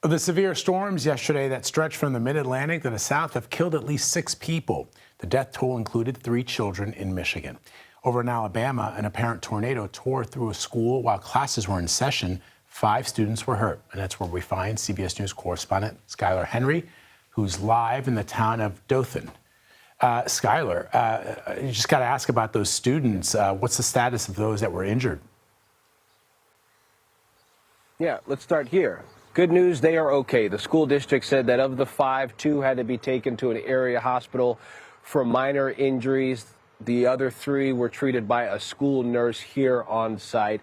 Well, the severe storms yesterday that stretched from the mid-Atlantic to the south have killed at least 6 people. The death toll included 3 children in Michigan. Over in Alabama, an apparent tornado tore through a school while classes were in session. 5 students were hurt. And that's where we find CBS News correspondent Skyler Henry, who's live in the town of Dothan. Skyler, you just got to ask about those students. What's the status of those that were injured? Yeah, let's start here. Good news, they are okay. The school district said that of the 5, 2 had to be taken to an area hospital for minor injuries. The other 3 were treated by a school nurse here on site.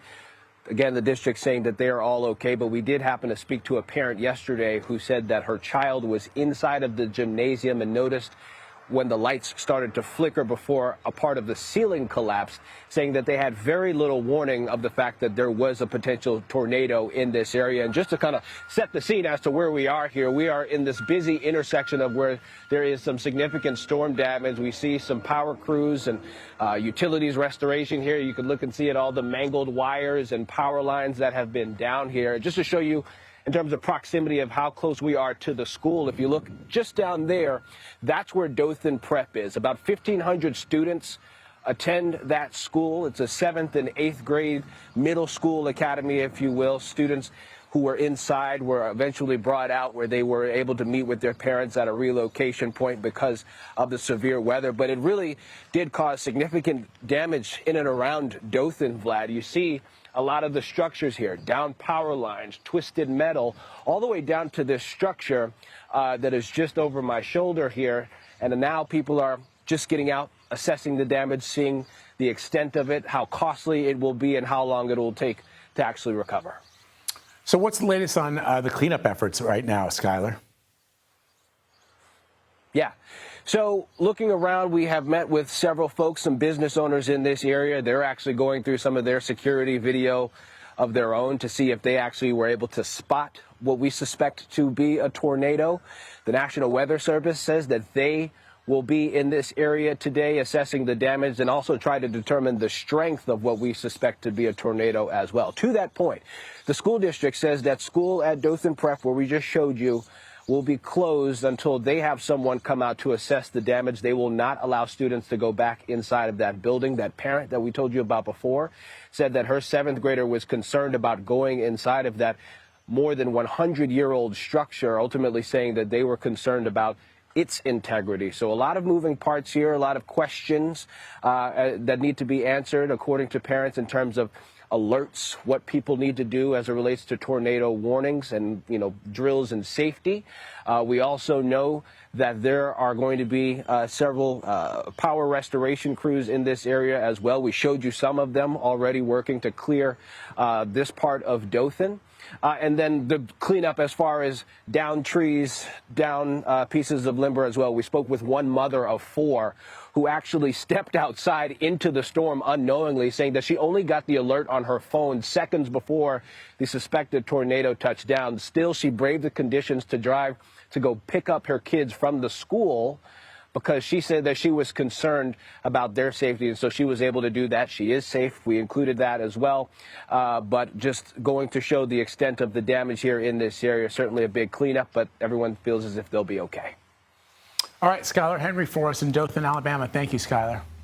Again, the district saying that they are all okay, but we did happen to speak to a parent yesterday who said that her child was inside of the gymnasium and noticed when the lights started to flicker before a part of the ceiling collapsed, saying that they had very little warning of the fact that there was a potential tornado in this area. And just to kind of set the scene as to where we are here, we are in this busy intersection of where there is some significant storm damage. We see some power crews and utilities restoration here. You can look and see all the mangled wires and power lines that have been down here. Just to show you in terms of proximity of how close we are to the school, if you look just down there, that's where Dothan Prep is. About 1,500 students attend that school. It's a 7th and 8th grade middle school academy, if you will. Students who were inside were eventually brought out where they were able to meet with their parents at a relocation point because of the severe weather. But it really did cause significant damage in and around Dothan, Vlad. You see a lot of the structures here, down power lines, twisted metal, all the way down to this structure that is just over my shoulder here. And now people are just getting out, assessing the damage, seeing the extent of it, how costly it will be, and how long it will take to actually recover. So what's the latest on the cleanup efforts right now, Skyler? Yeah. So looking around, we have met with several folks, some business owners in this area. They're actually going through some of their security video of their own to see if they actually were able to spot what we suspect to be a tornado. The National Weather Service says that they will be in this area today assessing the damage and also try to determine the strength of what we suspect to be a tornado as well. To that point, the school district says that school at Dothan Prep, where we just showed you, will be closed until they have someone come out to assess the damage. They will not allow students to go back inside of that building. That parent that we told you about before said that her 7th grader was concerned about going inside of that more than 100-year-old structure, ultimately saying that they were concerned about its integrity. So a lot of moving parts here, a lot of questions that need to be answered according to parents in terms of alerts, what people need to do as it relates to tornado warnings and, drills and safety. We also know that there are going to be several power restoration crews in this area as well. We showed you some of them already working to clear this part of Dothan. And then the cleanup as far as down trees, down pieces of lumber as well. We spoke with one mother of 4 who actually stepped outside into the storm unknowingly, saying that she only got the alert on her phone seconds before the suspected tornado touched down. Still, she braved the conditions to drive to go pick up her kids from the school because she said that she was concerned about their safety, and so she was able to do that. She is safe. We included that as well. But just going to show the extent of the damage here in this area, certainly a big cleanup, but everyone feels as if they'll be okay. All right, Skyler Henry for us in Dothan, Alabama. Thank you, Skyler.